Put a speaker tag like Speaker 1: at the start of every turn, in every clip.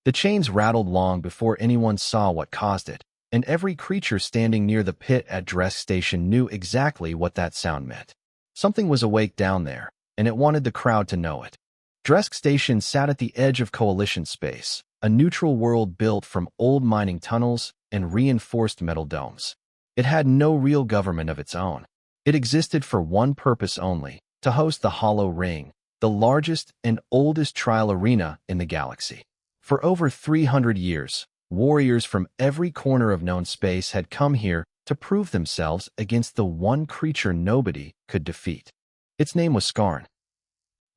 Speaker 1: The chains rattled long before anyone saw what caused it, and every creature standing near the pit at Dresk Station knew exactly what that sound meant. Something was awake down there, and it wanted the crowd to know it. Dresk Station sat at the edge of Coalition space, a neutral world built from old mining tunnels and reinforced metal domes. It had no real government of its own. It existed for one purpose only, to host the Hollow Ring, the largest and oldest trial arena in the galaxy. For over 300 years, warriors from every corner of known space had come here to prove themselves against the one creature nobody could defeat. Its name was Skarn.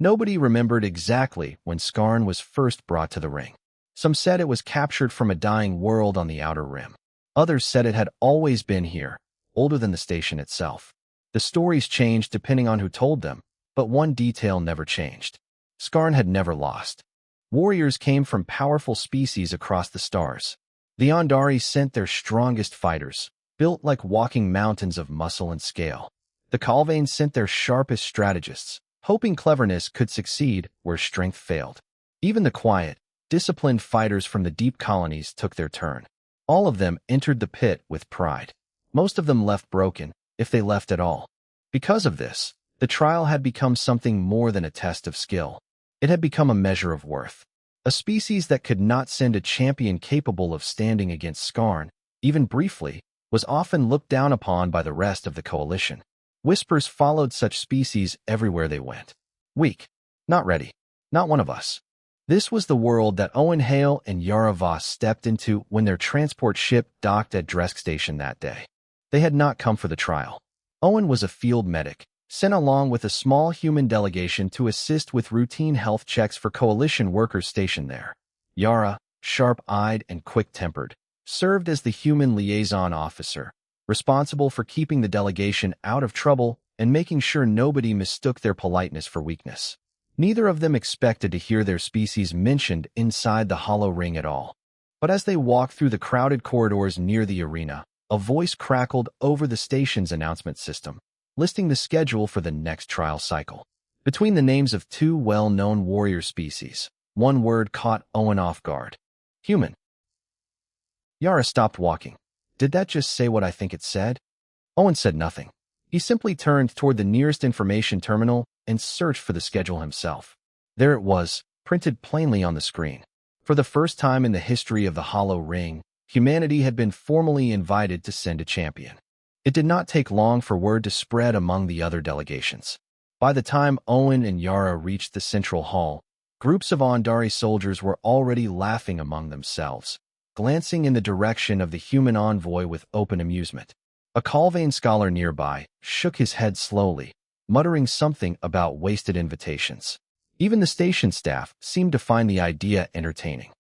Speaker 1: Nobody remembered exactly when Skarn was first brought to the ring. Some said it was captured from a dying world on the Outer Rim. Others said it had always been here, older than the station itself. The stories changed depending on who told them, but one detail never changed. Skarn had never lost. Warriors came from powerful species across the stars. The Andari sent their strongest fighters, built like walking mountains of muscle and scale. The Khalvanes sent their sharpest strategists, hoping cleverness could succeed where strength failed. Even the quiet, disciplined fighters from the deep colonies took their turn. All of them entered the pit with pride. Most of them left broken, if they left at all. Because of this, the trial had become something more than a test of skill. It had become a measure of worth. A species that could not send a champion capable of standing against Skarn, even briefly, was often looked down upon by the rest of the coalition. Whispers followed such species everywhere they went. Weak. Not ready. Not one of us. This was the world that Owen Hale and Yara Voss stepped into when their transport ship docked at Dresk Station that day. They had not come for the trial. Owen was a field medic, sent along with a small human delegation to assist with routine health checks for coalition workers stationed there. Yara, sharp-eyed and quick-tempered, served as the human liaison officer, responsible for keeping the delegation out of trouble and making sure nobody mistook their politeness for weakness. Neither of them expected to hear their species mentioned inside the Hollow Ring at all. But as they walked through the crowded corridors near the arena, a voice crackled over the station's announcement system, listing the schedule for the next trial cycle. Between the names of two well-known warrior species, one word caught Owen off guard. Human. Yara stopped walking. Did that just say what I think it said? Owen said nothing. He simply turned toward the nearest information terminal and searched for the schedule himself. There it was, printed plainly on the screen. For the first time in the history of the Hollow Ring, humanity had been formally invited to send a champion. It did not take long for word to spread among the other delegations. By the time Owen and Yara reached the central hall, groups of Andari soldiers were already laughing among themselves, glancing in the direction of the human envoy with open amusement. A Khalvane scholar nearby shook his head slowly, muttering something about wasted invitations. Even the station staff seemed to find the idea entertaining.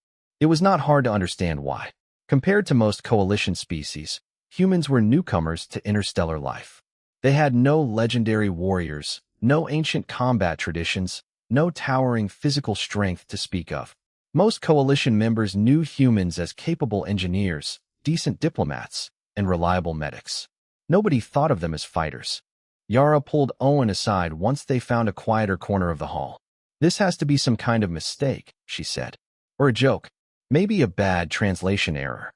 Speaker 1: It was not hard to understand why. Compared to most coalition species, humans were newcomers to interstellar life. They had no legendary warriors, no ancient combat traditions, no towering physical strength to speak of. Most coalition members knew humans as capable engineers, decent diplomats, and reliable medics. Nobody thought of them as fighters. Yara pulled Owen aside once they found a quieter corner of the hall. This has to be some kind of mistake, she said. Or a joke. Maybe a bad translation error.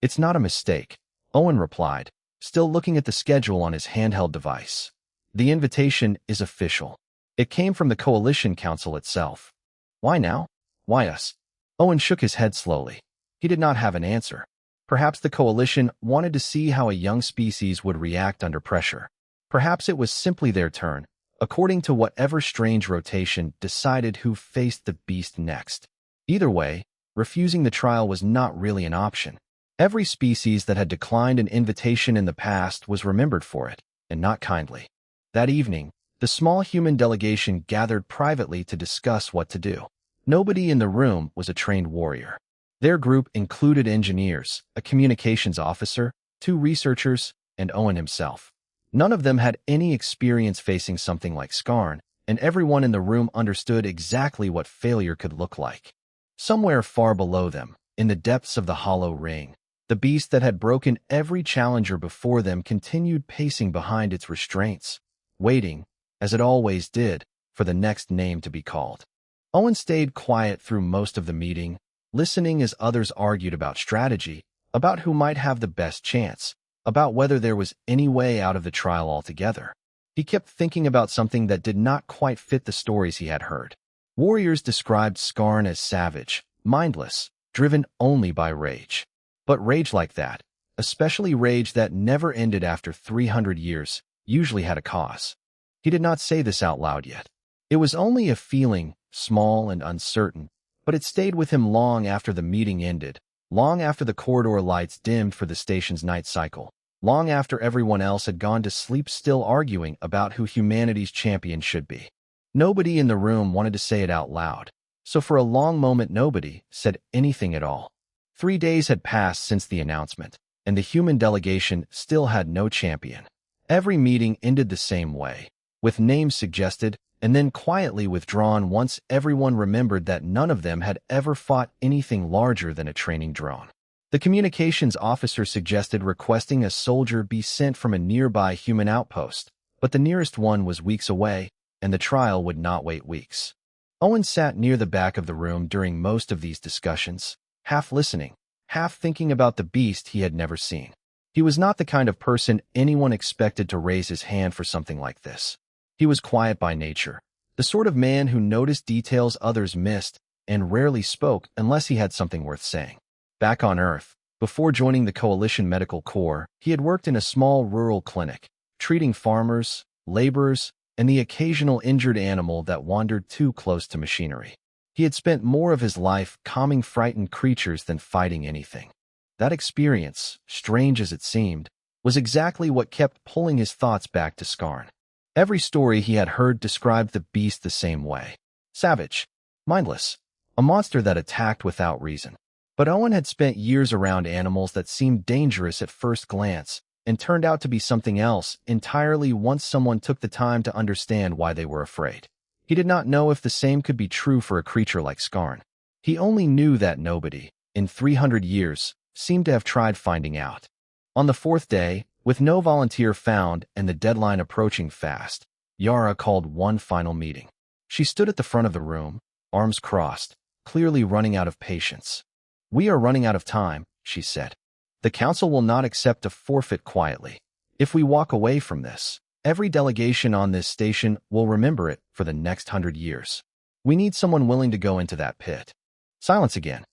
Speaker 1: It's not a mistake, Owen replied, still looking at the schedule on his handheld device. The invitation is official. It came from the Coalition Council itself. Why now? Why us? Owen shook his head slowly. He did not have an answer. Perhaps the Coalition wanted to see how a young species would react under pressure. Perhaps it was simply their turn, according to whatever strange rotation decided who faced the beast next. Either way, refusing the trial was not really an option. Every species that had declined an invitation in the past was remembered for it, and not kindly. That evening, the small human delegation gathered privately to discuss what to do. Nobody in the room was a trained warrior. Their group included engineers, a communications officer, 2 researchers, and Owen himself. None of them had any experience facing something like Skarn, and everyone in the room understood exactly what failure could look like. Somewhere far below them, in the depths of the Hollow Ring, the beast that had broken every challenger before them continued pacing behind its restraints, waiting, as it always did, for the next name to be called. Owen stayed quiet through most of the meeting, listening as others argued about strategy, about who might have the best chance, about whether there was any way out of the trial altogether. He kept thinking about something that did not quite fit the stories he had heard. Warriors described Skarn as savage, mindless, driven only by rage. But rage like that, especially rage that never ended after 300 years, usually had a cause. He did not say this out loud yet. It was only a feeling, small and uncertain, but it stayed with him long after the meeting ended, long after the corridor lights dimmed for the station's night cycle, long after everyone else had gone to sleep still arguing about who humanity's champion should be. Nobody in the room wanted to say it out loud, so for a long moment nobody said anything at all. 3 days had passed since the announcement, and the human delegation still had no champion. Every meeting ended the same way, with names suggested, and then quietly withdrawn once everyone remembered that none of them had ever fought anything larger than a training drone. The communications officer suggested requesting a soldier be sent from a nearby human outpost, but the nearest one was weeks away, and the trial would not wait weeks. Owen sat near the back of the room during most of these discussions, half listening, half thinking about the beast he had never seen. He was not the kind of person anyone expected to raise his hand for something like this. He was quiet by nature, the sort of man who noticed details others missed and rarely spoke unless he had something worth saying. Back on Earth, before joining the Coalition Medical Corps, he had worked in a small rural clinic, treating farmers, laborers, and the occasional injured animal that wandered too close to machinery. He had spent more of his life calming frightened creatures than fighting anything. That experience, strange as it seemed, was exactly what kept pulling his thoughts back to Skarn. Every story he had heard described the beast the same way. Savage, mindless, a monster that attacked without reason. But Owen had spent years around animals that seemed dangerous at first glance and turned out to be something else entirely once someone took the time to understand why they were afraid. He did not know if the same could be true for a creature like Skarn. He only knew that nobody, in 300 years, seemed to have tried finding out. On the 4th day, with no volunteer found and the deadline approaching fast, Yara called one final meeting. She stood at the front of the room, arms crossed, clearly running out of patience. "We are running out of time," she said. "The council will not accept a forfeit quietly. If we walk away from this, every delegation on this station will remember it for the next 100 years. We need someone willing to go into that pit." Silence again.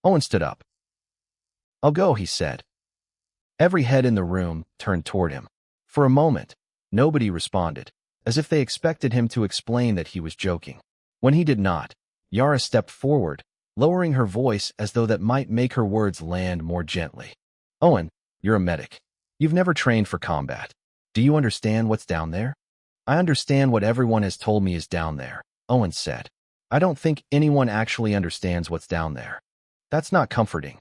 Speaker 1: Owen stood up. "I'll go," he said. Every head in the room turned toward him. For a moment, nobody responded, as if they expected him to explain that he was joking. When he did not, Yara stepped forward, lowering her voice as though that might make her words land more gently. "Owen, you're a medic. You've never trained for combat. Do you understand what's down there?" "I understand what everyone has told me is down there," Owen said. "I don't think anyone actually understands what's down there. That's not comforting."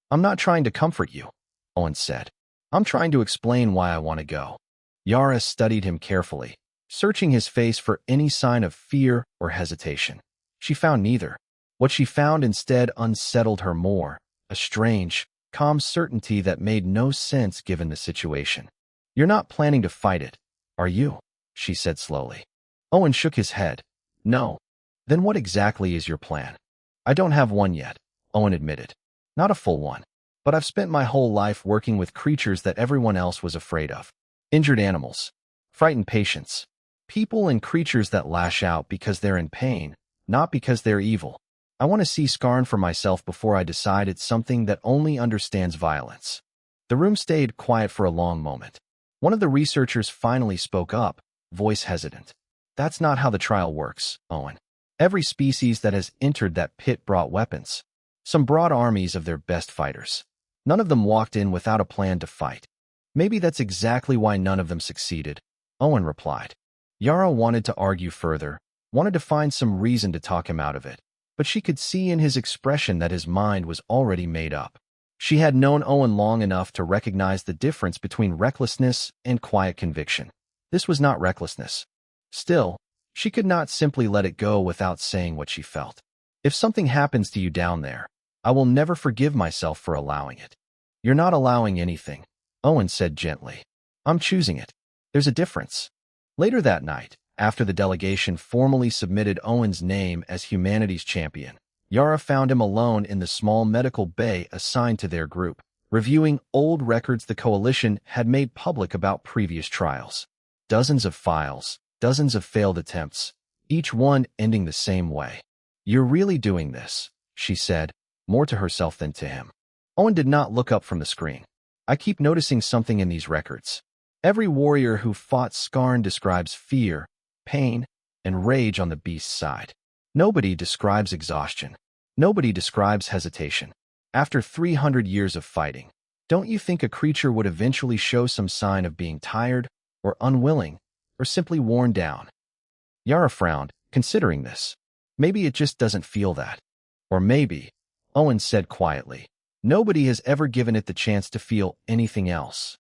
Speaker 1: "I'm not trying to comfort you," Owen said. "I'm trying to explain why I want to go." Yara studied him carefully, searching his face for any sign of fear or hesitation. She found neither. What she found instead unsettled her more, a strange, calm certainty that made no sense given the situation. "You're not planning to fight it, are you?" she said slowly. Owen shook his head. "No." "Then what exactly is your plan?" "I don't have one yet," Owen admitted. "Not a full one. But I've spent my whole life working with creatures that everyone else was afraid of. Injured animals, frightened patients, people and creatures that lash out because they're in pain, not because they're evil. I want to see Skarn for myself before I decide it's something that only understands violence." The room stayed quiet for a long moment. One of the researchers finally spoke up, voice hesitant. "That's not how the trial works, Owen. Every species that has entered that pit brought weapons. Some brought armies of their best fighters. None of them walked in without a plan to fight. Maybe that's exactly why none of them succeeded," Owen replied. Yara wanted to argue further, wanted to find some reason to talk him out of it, but she could see in his expression that his mind was already made up. She had known Owen long enough to recognize the difference between recklessness and quiet conviction. This was not recklessness. Still, she could not simply let it go without saying what she felt. "If something happens to you down there, I will never forgive myself for allowing it." "You're not allowing anything," Owen said gently. "I'm choosing it. There's a difference." Later that night, after the delegation formally submitted Owen's name as humanity's champion, Yara found him alone in the small medical bay assigned to their group, reviewing old records the Coalition had made public about previous trials. Dozens of files, dozens of failed attempts, each one ending the same way. "You're really doing this," she said, more to herself than to him. Owen did not look up from the screen. "I keep noticing something in these records. Every warrior who fought Skarn describes fear, pain, and rage on the beast's side. Nobody describes exhaustion. Nobody describes hesitation. After 300 years of fighting, don't you think a creature would eventually show some sign of being tired, or unwilling, or simply worn down?" Yara frowned, considering this. Maybe it just doesn't feel that. Or maybe, Owen said quietly, nobody has ever given it the chance to feel anything else.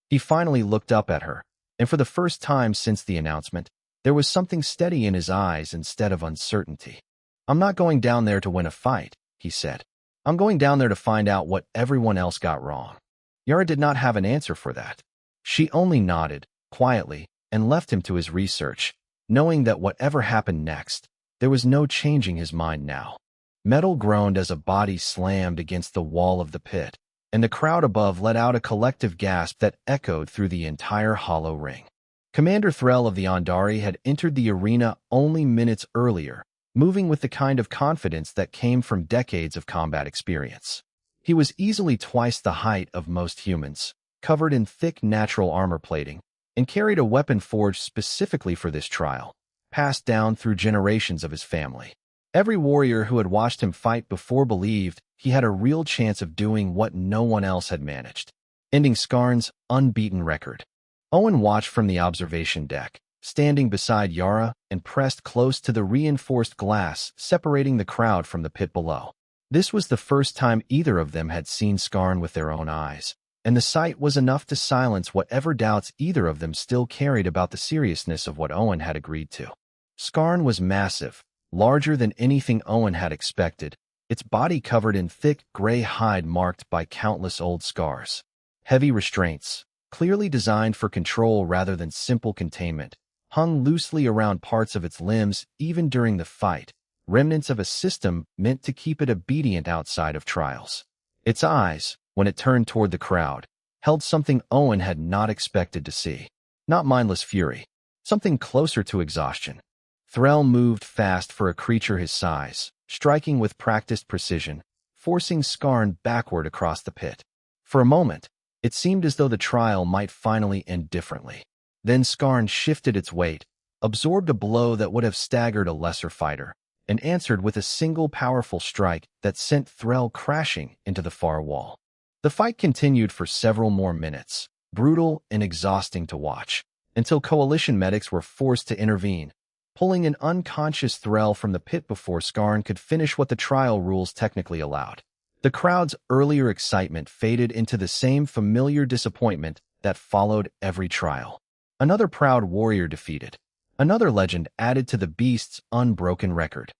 Speaker 1: He finally looked up at her, and for the first time since the announcement, there was something steady in his eyes instead of uncertainty. "I'm not going down there to win a fight," he said. "I'm going down there to find out what everyone else got wrong." Yara did not have an answer for that. She only nodded, quietly, and left him to his research, knowing that whatever happened next, there was no changing his mind now. Metal groaned as a body slammed against the wall of the pit, and the crowd above let out a collective gasp that echoed through the entire hollow ring. Commander Threll of the Andari had entered the arena only minutes earlier, moving with the kind of confidence that came from decades of combat experience. He was easily twice the height of most humans, covered in thick natural armor plating, and carried a weapon forged specifically for this trial, passed down through generations of his family. Every warrior who had watched him fight before believed he had a real chance of doing what no one else had managed, ending Skarn's unbeaten record. Owen watched from the observation deck, standing beside Yara and pressed close to the reinforced glass separating the crowd from the pit below. This was the first time either of them had seen Skarn with their own eyes, and the sight was enough to silence whatever doubts either of them still carried about the seriousness of what Owen had agreed to. Skarn was massive, larger than anything Owen had expected, its body covered in thick gray hide marked by countless old scars. Heavy restraints, clearly designed for control rather than simple containment, hung loosely around parts of its limbs even during the fight, remnants of a system meant to keep it obedient outside of trials. Its eyes, when it turned toward the crowd, held something Owen had not expected to see. Not mindless fury, something closer to exhaustion. Threll moved fast for a creature his size, striking with practiced precision, forcing Skarn backward across the pit. For a moment, it seemed as though the trial might finally end differently. Then Skarn shifted its weight, absorbed a blow that would have staggered a lesser fighter, and answered with a single powerful strike that sent Threll crashing into the far wall. The fight continued for several more minutes, brutal and exhausting to watch, until Coalition medics were forced to intervene, pulling an unconscious Threll from the pit before Skarn could finish what the trial rules technically allowed. The crowd's earlier excitement faded into the same familiar disappointment that followed every trial. Another proud warrior defeated, another legend added to the beast's unbroken record.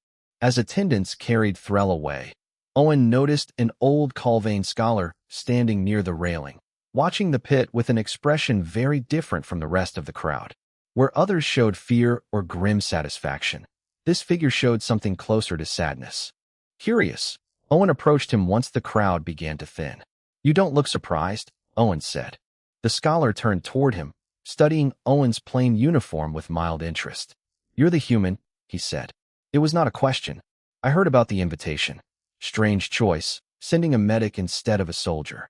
Speaker 1: As attendants carried Threll away, Owen noticed an old Calvain scholar standing near the railing, watching the pit with an expression very different from the rest of the crowd. Where others showed fear or grim satisfaction, this figure showed something closer to sadness. Curious, Owen approached him once the crowd began to thin. "You don't look surprised," Owen said. The scholar turned toward him, studying Owen's plain uniform with mild interest. "You're the human," he said. "It was not a question. I heard about the invitation. Strange choice, sending a medic instead of a soldier.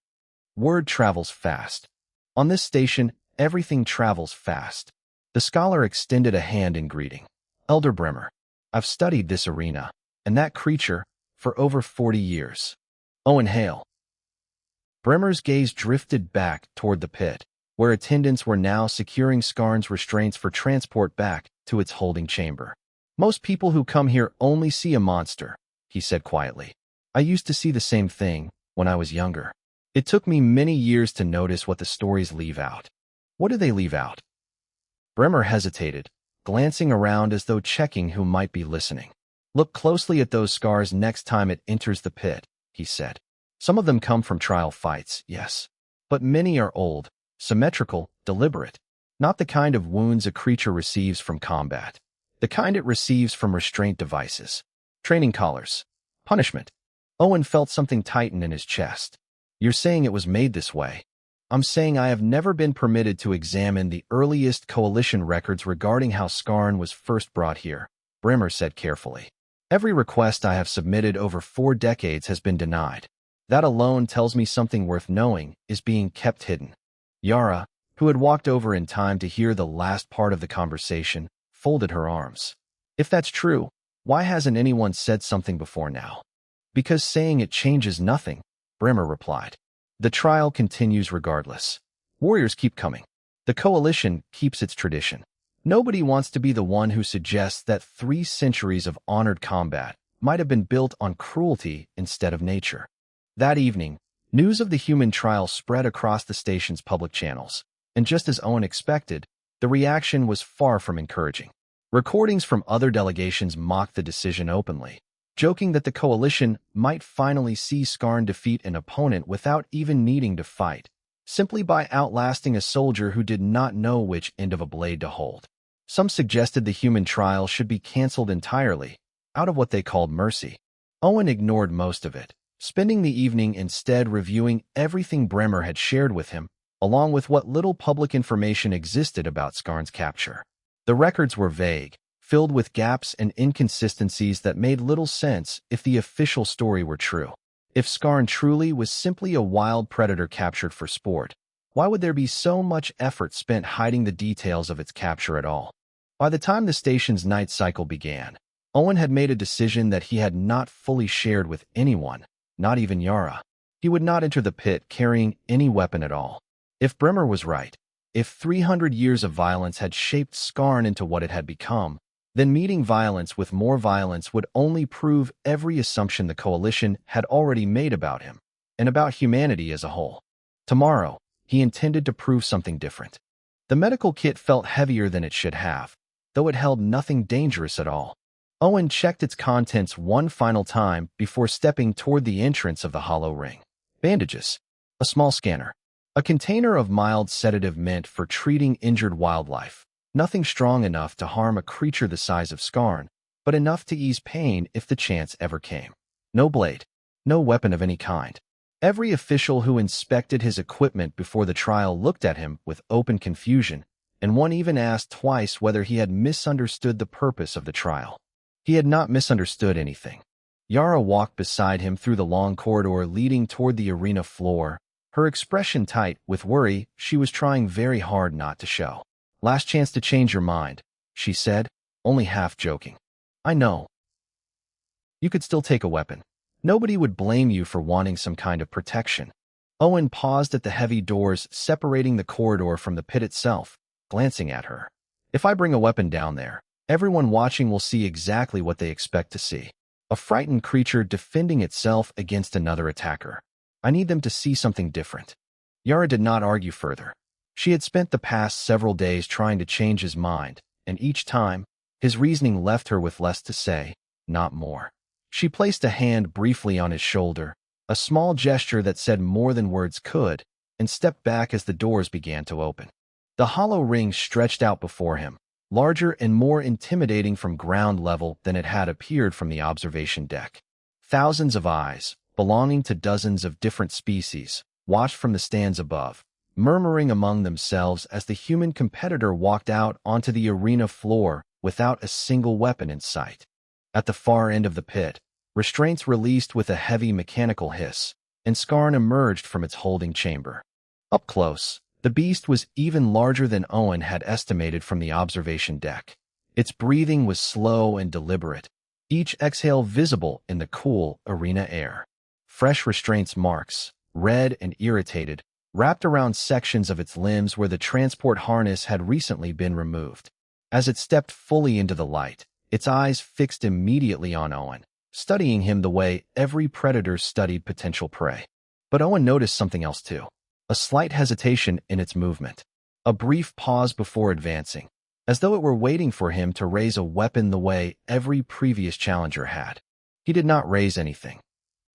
Speaker 1: Word travels fast. On this station, everything travels fast." The scholar extended a hand in greeting. "Elder Bremer, I've studied this arena, and that creature, for over 40 years. Owen Hale." Bremer's gaze drifted back toward the pit, where attendants were now securing Skarn's restraints for transport back to its holding chamber. "Most people who come here only see a monster," he said quietly. "I used to see the same thing when I was younger. It took me many years to notice what the stories leave out." "What do they leave out?" Bremer hesitated, glancing around as though checking who might be listening. "Look closely at those scars next time it enters the pit," he said. "Some of them come from trial fights, yes, but many are old, symmetrical, deliberate. Not the kind of wounds a creature receives from combat. The kind it receives from restraint devices. Training collars. Punishment. Owen felt something tighten in his chest. You're saying it was made this way. I'm saying I have never been permitted to examine the earliest coalition records regarding how Skarn was first brought here, Brimmer said carefully. Every request I have submitted over 4 decades has been denied. That alone tells me something worth knowing is being kept hidden. Yara, who had walked over in time to hear the last part of the conversation, folded her arms. If that's true, why hasn't anyone said something before now? Because saying it changes nothing, Brimmer replied. The trial continues regardless. Warriors keep coming. The coalition keeps its tradition. Nobody wants to be the one who suggests that 3 centuries of honored combat might have been built on cruelty instead of nature. That evening, news of the human trial spread across the station's public channels, and just as Owen expected, the reaction was far from encouraging. Recordings from other delegations mocked the decision openly, joking that the coalition might finally see Skarn defeat an opponent without even needing to fight, simply by outlasting a soldier who did not know which end of a blade to hold. Some suggested the human trial should be canceled entirely, out of what they called mercy. Owen ignored most of it, spending the evening instead reviewing everything Bremer had shared with him, along with what little public information existed about Skarn's capture. The records were vague, filled with gaps and inconsistencies that made little sense if the official story were true. If Skarn truly was simply a wild predator captured for sport, why would there be so much effort spent hiding the details of its capture at all? By the time the station's night cycle began, Owen had made a decision that he had not fully shared with anyone, not even Yara. He would not enter the pit carrying any weapon at all. If Bremer was right, if 300 years of violence had shaped Skarn into what it had become, then meeting violence with more violence would only prove every assumption the coalition had already made about him, and about humanity as a whole. Tomorrow, he intended to prove something different. The medical kit felt heavier than it should have, though it held nothing dangerous at all. Owen checked its contents one final time before stepping toward the entrance of the hollow ring. Bandages, a small scanner, a container of mild sedative meant for treating injured wildlife. Nothing strong enough to harm a creature the size of Skarn, but enough to ease pain if the chance ever came. No blade, no weapon of any kind. Every official who inspected his equipment before the trial looked at him with open confusion, and one even asked twice whether he had misunderstood the purpose of the trial. He had not misunderstood anything. Yara walked beside him through the long corridor leading toward the arena floor, her expression tight with worry she was trying very hard not to show. Last chance to change your mind, she said, only half joking. I know. You could still take a weapon. Nobody would blame you for wanting some kind of protection. Owen paused at the heavy doors separating the corridor from the pit itself, glancing at her. If I bring a weapon down there, everyone watching will see exactly what they expect to see. A frightened creature defending itself against another attacker. I need them to see something different. Yara did not argue further. She had spent the past several days trying to change his mind, and each time, his reasoning left her with less to say, not more. She placed a hand briefly on his shoulder, a small gesture that said more than words could, and stepped back as the doors began to open. The hollow ring stretched out before him, larger and more intimidating from ground level than it had appeared from the observation deck. Thousands of eyes, belonging to dozens of different species, watched from the stands above, murmuring among themselves as the human competitor walked out onto the arena floor without a single weapon in sight. At the far end of the pit, restraints released with a heavy mechanical hiss, and Skarn emerged from its holding chamber. Up close, the beast was even larger than Owen had estimated from the observation deck. Its breathing was slow and deliberate, each exhale visible in the cool arena air. Fresh restraints marks, red and irritated, wrapped around sections of its limbs where the transport harness had recently been removed. As it stepped fully into the light, its eyes fixed immediately on Owen, studying him the way every predator studied potential prey. But Owen noticed something else too. A slight hesitation in its movement. A brief pause before advancing, as though it were waiting for him to raise a weapon the way every previous challenger had. He did not raise anything.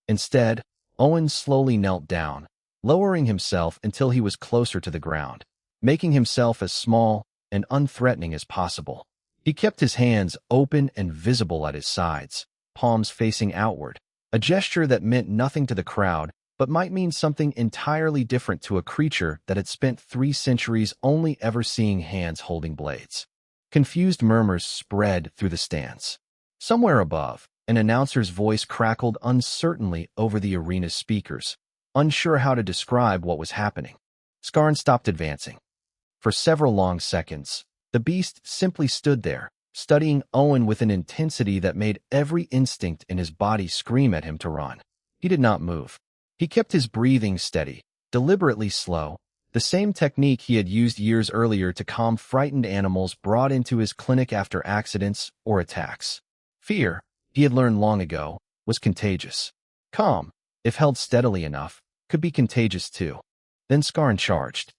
Speaker 1: Instead, Owen slowly knelt down, lowering himself until he was closer to the ground, making himself as small and unthreatening as possible. He kept his hands open and visible at his sides, palms facing outward, a gesture that meant nothing to the crowd, but might mean something entirely different to a creature that had spent 3 centuries only ever seeing hands holding blades. Confused murmurs spread through the stands. Somewhere above, an announcer's voice crackled uncertainly over the arena's speakers, unsure how to describe what was happening. Skarn stopped advancing. For several long seconds, the beast simply stood there, studying Owen with an intensity that made every instinct in his body scream at him to run. He did not move. He kept his breathing steady, deliberately slow, the same technique he had used years earlier to calm frightened animals brought into his clinic after accidents or attacks. Fear, he had learned long ago, was contagious. Calm, if held steadily enough, could be contagious too. Then Skarn charged.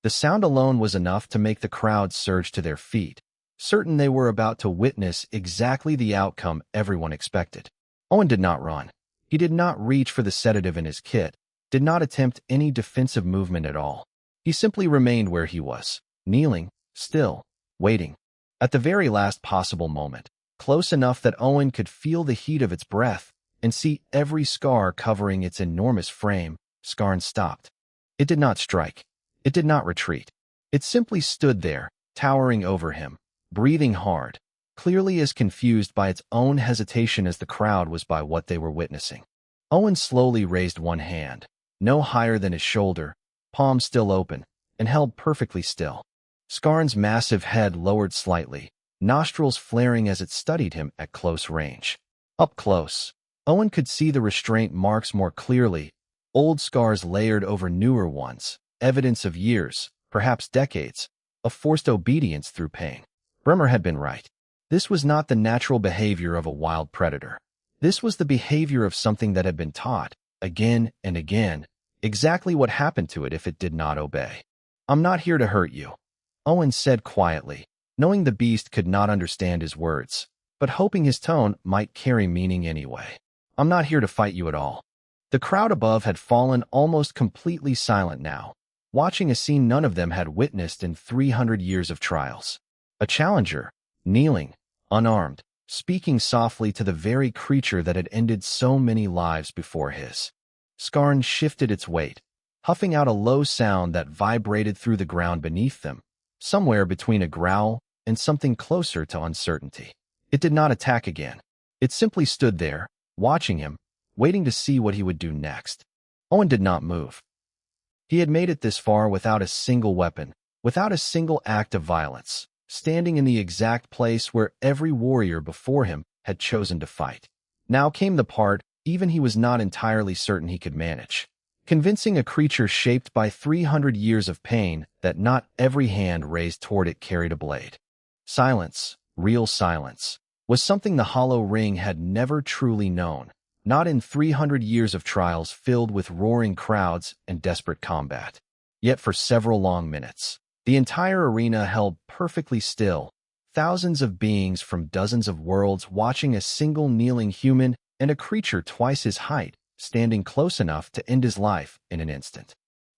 Speaker 1: The sound alone was enough to make the crowd surge to their feet, certain they were about to witness exactly the outcome everyone expected. Owen did not run. He did not reach for the sedative in his kit, did not attempt any defensive movement at all. He simply remained where he was, kneeling, still, waiting. At the very last possible moment, close enough that Owen could feel the heat of its breath and see every scar covering its enormous frame, Skarn stopped. It did not strike. It did not retreat. It simply stood there, towering over him, breathing hard, clearly as confused by its own hesitation as the crowd was by what they were witnessing. Owen slowly raised one hand, no higher than his shoulder, palm still open, and held perfectly still. Skarn's massive head lowered slightly, nostrils flaring as it studied him at close range. Up close, Owen could see the restraint marks more clearly, old scars layered over newer ones, evidence of years, perhaps decades, of forced obedience through pain. Bremer had been right. This was not the natural behavior of a wild predator. This was the behavior of something that had been taught, again and again, exactly what happened to it if it did not obey. "I'm not here to hurt you," Owen said quietly, knowing the beast could not understand his words, but hoping his tone might carry meaning anyway. "I'm not here to fight you at all." The crowd above had fallen almost completely silent now, watching a scene none of them had witnessed in 300 years of trials. A challenger, kneeling, unarmed, speaking softly to the very creature that had ended so many lives before his. Skarn shifted its weight, huffing out a low sound that vibrated through the ground beneath them, somewhere between a growl and something closer to uncertainty. It did not attack again. It simply stood there, watching him, waiting to see what he would do next. Owen did not move. He had made it this far without a single weapon, without a single act of violence, standing in the exact place where every warrior before him had chosen to fight. Now came the part even he was not entirely certain he could manage. Convincing a creature shaped by 300 years of pain that not every hand raised toward it carried a blade. Silence, real silence, was something the Hollow Ring had never truly known, not in 300 years of trials filled with roaring crowds and desperate combat. Yet for several long minutes, the entire arena held perfectly still, thousands of beings from dozens of worlds watching a single kneeling human and a creature twice his height, standing close enough to end his life in an instant.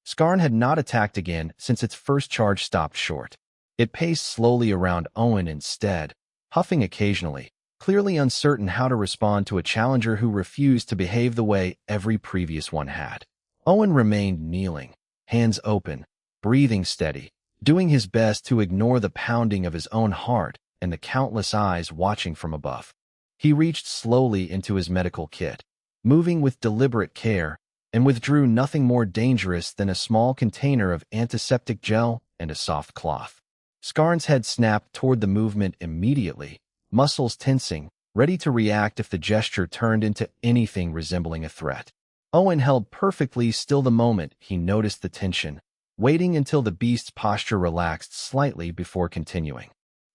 Speaker 1: Skarn had not attacked again since its first charge stopped short. It paced slowly around Owen instead, huffing occasionally, clearly uncertain how to respond to a challenger who refused to behave the way every previous one had. Owen remained kneeling, hands open, breathing steady, doing his best to ignore the pounding of his own heart and the countless eyes watching from above. He reached slowly into his medical kit, moving with deliberate care, and withdrew nothing more dangerous than a small container of antiseptic gel and a soft cloth. Skarn's head snapped toward the movement immediately, muscles tensing, ready to react if the gesture turned into anything resembling a threat. Owen held perfectly still the moment he noticed the tension, waiting until the beast's posture relaxed slightly before continuing.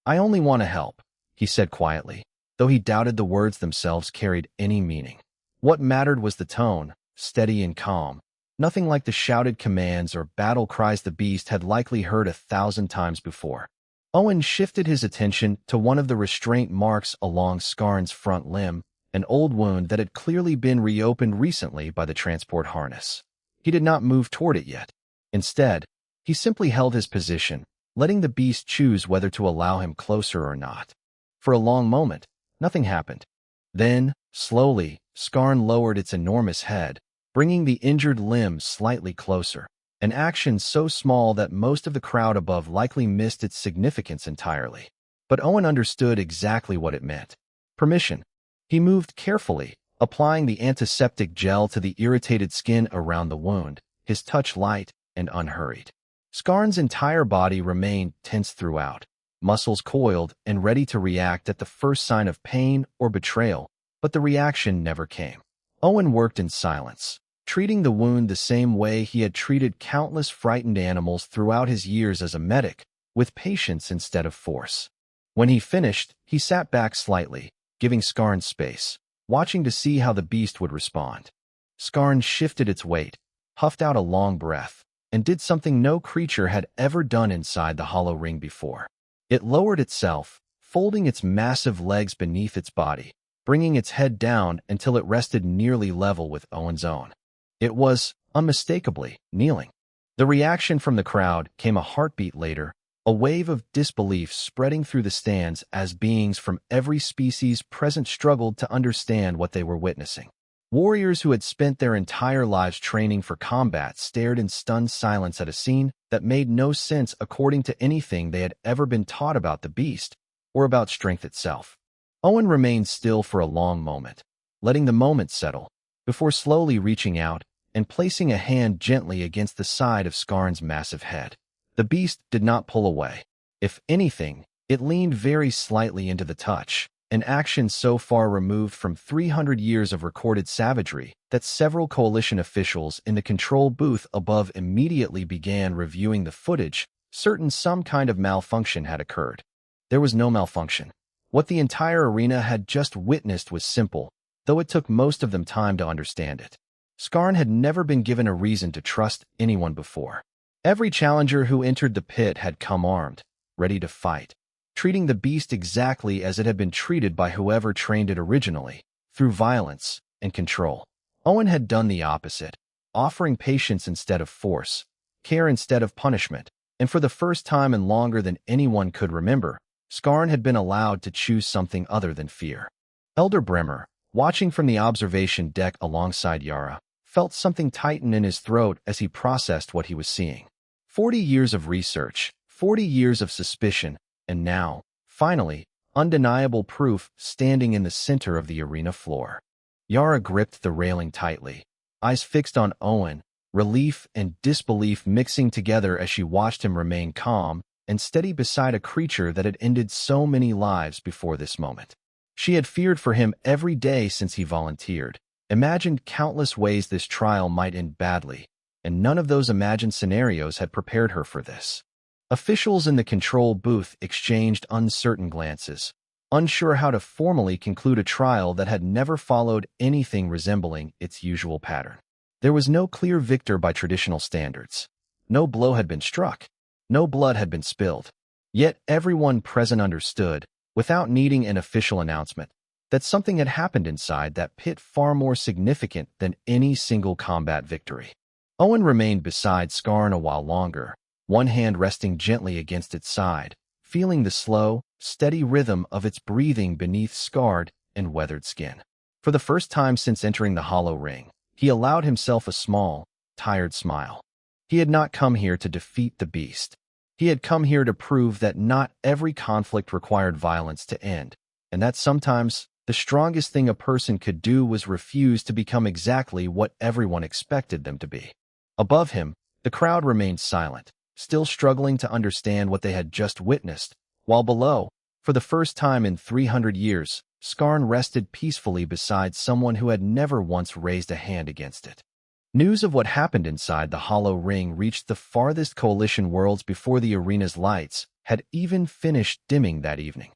Speaker 1: "I only want to help," he said quietly, though he doubted the words themselves carried any meaning. What mattered was the tone, steady and calm, nothing like the shouted commands or battle cries the beast had likely heard 1,000 times before. Owen shifted his attention to one of the restraint marks along Skarn's front limb, an old wound that had clearly been reopened recently by the transport harness. He did not move toward it yet. Instead, he simply held his position, letting the beast choose whether to allow him closer or not. For a long moment, nothing happened. Then, slowly, Skarn lowered its enormous head, bringing the injured limb slightly closer, an action so small that most of the crowd above likely missed its significance entirely. But Owen understood exactly what it meant. Permission. He moved carefully, applying the antiseptic gel to the irritated skin around the wound, his touch light and unhurried. Skarn's entire body remained tense throughout, muscles coiled and ready to react at the first sign of pain or betrayal, but the reaction never came. Owen worked in silence, treating the wound the same way he had treated countless frightened animals throughout his years as a medic, with patience instead of force. When he finished, he sat back slightly, giving Skarn space, watching to see how the beast would respond. Skarn shifted its weight, puffed out a long breath, and did something no creature had ever done inside the hollow ring before. It lowered itself, folding its massive legs beneath its body, bringing its head down until it rested nearly level with Owen's own. It was, unmistakably, kneeling. The reaction from the crowd came a heartbeat later, a wave of disbelief spreading through the stands as beings from every species present struggled to understand what they were witnessing. Warriors who had spent their entire lives training for combat stared in stunned silence at a scene that made no sense according to anything they had ever been taught about the beast or about strength itself. Owen remained still for a long moment, letting the moment settle, before slowly reaching out and placing a hand gently against the side of Skarn's massive head. The beast did not pull away. If anything, it leaned very slightly into the touch, an action so far removed from 300 years of recorded savagery that several coalition officials in the control booth above immediately began reviewing the footage, certain some kind of malfunction had occurred. There was no malfunction. What the entire arena had just witnessed was simple, though it took most of them time to understand it. Skarn had never been given a reason to trust anyone before. Every challenger who entered the pit had come armed, ready to fight, treating the beast exactly as it had been treated by whoever trained it originally, through violence and control. Owen had done the opposite, offering patience instead of force, care instead of punishment, and for the first time in longer than anyone could remember, Skarn had been allowed to choose something other than fear. Elder Bremer, watching from the observation deck alongside Yara, felt something tighten in his throat as he processed what he was seeing. 40 years of research, 40 years of suspicion, and now, finally, undeniable proof standing in the center of the arena floor. Yara gripped the railing tightly, eyes fixed on Owen, relief and disbelief mixing together as she watched him remain calm and steady beside a creature that had ended so many lives before this moment. She had feared for him every day since he volunteered, imagined countless ways this trial might end badly, and none of those imagined scenarios had prepared her for this. Officials in the control booth exchanged uncertain glances, unsure how to formally conclude a trial that had never followed anything resembling its usual pattern. There was no clear victor by traditional standards. No blow had been struck. No blood had been spilled. Yet everyone present understood, without needing an official announcement, that something had happened inside that pit far more significant than any single combat victory. Owen remained beside Skarn a while longer, one hand resting gently against its side, feeling the slow, steady rhythm of its breathing beneath scarred and weathered skin. For the first time since entering the hollow ring, he allowed himself a small, tired smile. He had not come here to defeat the beast. He had come here to prove that not every conflict required violence to end, and that sometimes the strongest thing a person could do was refuse to become exactly what everyone expected them to be. Above him, the crowd remained silent, still struggling to understand what they had just witnessed, while below, for the first time in 300 years, Skarn rested peacefully beside someone who had never once raised a hand against it. News of what happened inside the hollow ring reached the farthest coalition worlds before the arena's lights had even finished dimming that evening.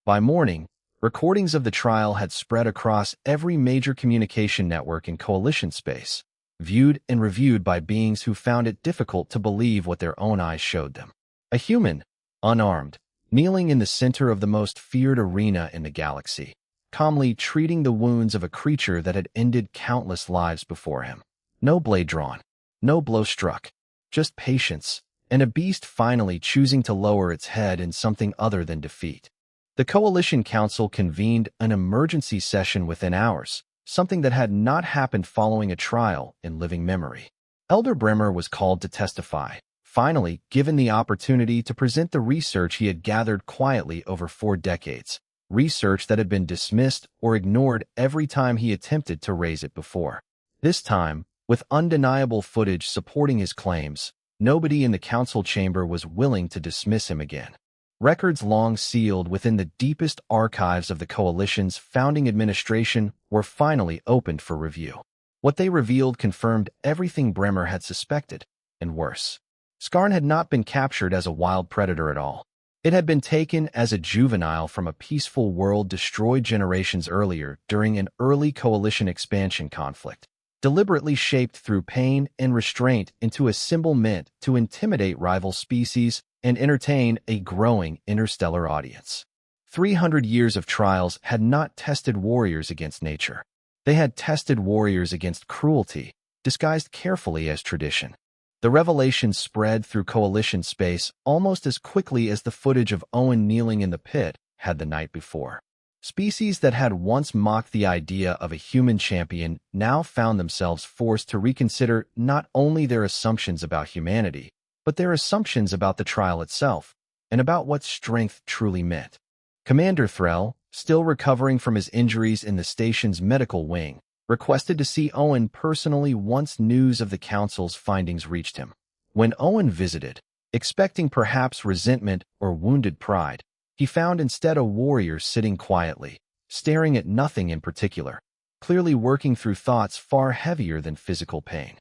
Speaker 1: By morning, recordings of the trial had spread across every major communication network in coalition space, viewed and reviewed by beings who found it difficult to believe what their own eyes showed them. A human, unarmed, kneeling in the center of the most feared arena in the galaxy, calmly treating the wounds of a creature that had ended countless lives before him. No blade drawn, no blow struck, just patience, and a beast finally choosing to lower its head in something other than defeat. The Coalition Council convened an emergency session within hours, something that had not happened following a trial in living memory. Elder Bremer was called to testify, finally given the opportunity to present the research he had gathered quietly over 4 decades, research that had been dismissed or ignored every time he attempted to raise it before. This time, with undeniable footage supporting his claims, nobody in the council chamber was willing to dismiss him again. Records long sealed within the deepest archives of the Coalition's founding administration were finally opened for review. What they revealed confirmed everything Bremer had suspected, and worse. Skarn had not been captured as a wild predator at all. It had been taken as a juvenile from a peaceful world destroyed generations earlier during an early Coalition expansion conflict, deliberately shaped through pain and restraint into a symbol meant to intimidate rival species and entertain a growing interstellar audience. 300 years of trials had not tested warriors against nature. They had tested warriors against cruelty, disguised carefully as tradition. The revelation spread through Coalition space almost as quickly as the footage of Owen kneeling in the pit had the night before. Species that had once mocked the idea of a human champion now found themselves forced to reconsider not only their assumptions about humanity, but their assumptions about the trial itself, and about what strength truly meant. Commander Threll, still recovering from his injuries in the station's medical wing, requested to see Owen personally once news of the Council's findings reached him. When Owen visited, expecting perhaps resentment or wounded pride, he found instead a warrior sitting quietly, staring at nothing in particular, clearly working through thoughts far heavier than physical pain.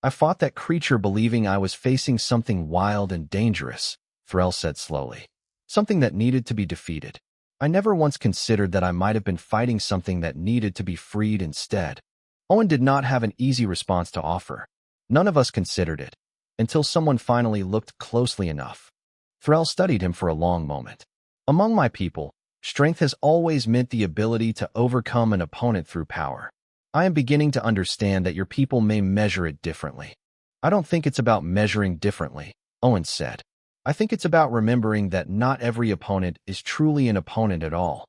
Speaker 1: I fought that creature believing I was facing something wild and dangerous, Threll said slowly. Something that needed to be defeated. I never once considered that I might have been fighting something that needed to be freed instead. Owen did not have an easy response to offer. None of us considered it, until someone finally looked closely enough. Threll studied him for a long moment. Among my people, strength has always meant the ability to overcome an opponent through power. I am beginning to understand that your people may measure it differently. I don't think it's about measuring differently, Owen said. I think it's about remembering that not every opponent is truly an opponent at all.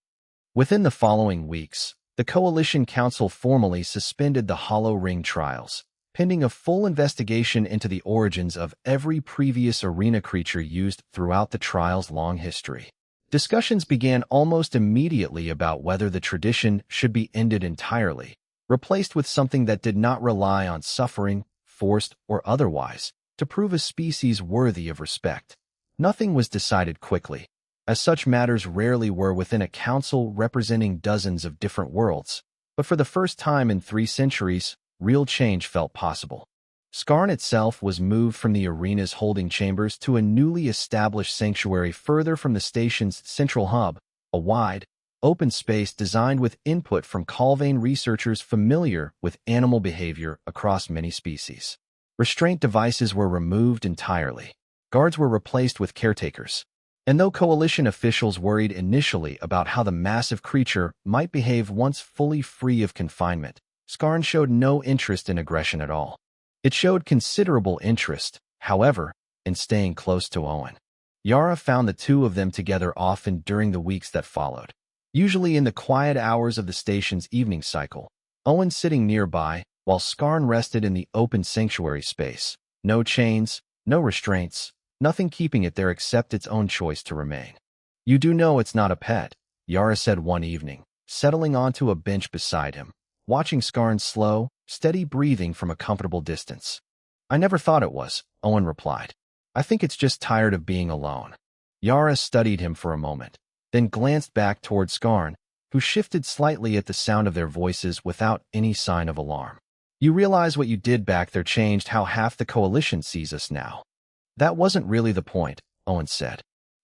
Speaker 1: Within the following weeks, the Coalition Council formally suspended the Hollow Ring trials, pending a full investigation into the origins of every previous arena creature used throughout the trial's long history. Discussions began almost immediately about whether the tradition should be ended entirely, replaced with something that did not rely on suffering, forced or otherwise, to prove a species worthy of respect. Nothing was decided quickly, as such matters rarely were within a council representing dozens of different worlds, but for the first time in 3 centuries, real change felt possible. Skarn itself was moved from the arena's holding chambers to a newly established sanctuary further from the station's central hub, a wide, open space designed with input from Calvane researchers familiar with animal behavior across many species. Restraint devices were removed entirely. Guards were replaced with caretakers. And though Coalition officials worried initially about how the massive creature might behave once fully free of confinement, Skarn showed no interest in aggression at all. It showed considerable interest, however, in staying close to Owen. Yara found the two of them together often during the weeks that followed. Usually in the quiet hours of the station's evening cycle, Owen sitting nearby, while Skarn rested in the open sanctuary space. No chains, no restraints, nothing keeping it there except its own choice to remain. You do know it's not a pet, Yara said one evening, settling onto a bench beside him, watching Skarn's slow, steady breathing from a comfortable distance. I never thought it was, Owen replied. I think it's just tired of being alone. Yara studied him for a moment, then glanced back toward Skarn, who shifted slightly at the sound of their voices without any sign of alarm. You realize what you did back there changed how half the Coalition sees us now. That wasn't really the point, Owen said.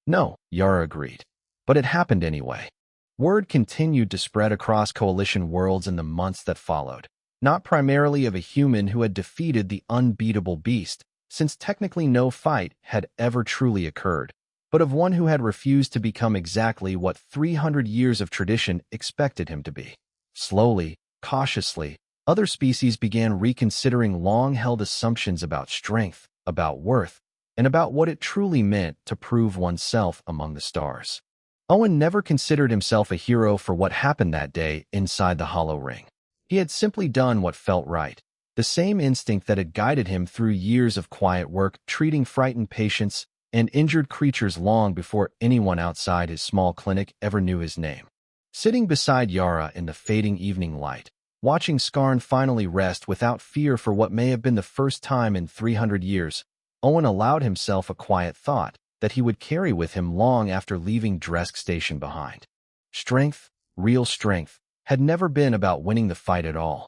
Speaker 1: No, Yara agreed. But it happened anyway. Word continued to spread across Coalition worlds in the months that followed, not primarily of a human who had defeated the unbeatable beast, since technically no fight had ever truly occurred, but of one who had refused to become exactly what 300 years of tradition expected him to be. Slowly, cautiously, other species began reconsidering long-held assumptions about strength, about worth, and about what it truly meant to prove oneself among the stars. Owen never considered himself a hero for what happened that day inside the Hollow Ring. He had simply done what felt right. The same instinct that had guided him through years of quiet work, treating frightened patients and injured creatures long before anyone outside his small clinic ever knew his name. Sitting beside Yara in the fading evening light, watching Skarn finally rest without fear for what may have been the first time in 300 years, Owen allowed himself a quiet thought that he would carry with him long after leaving Dresk Station behind. Strength, real strength, had never been about winning the fight at all.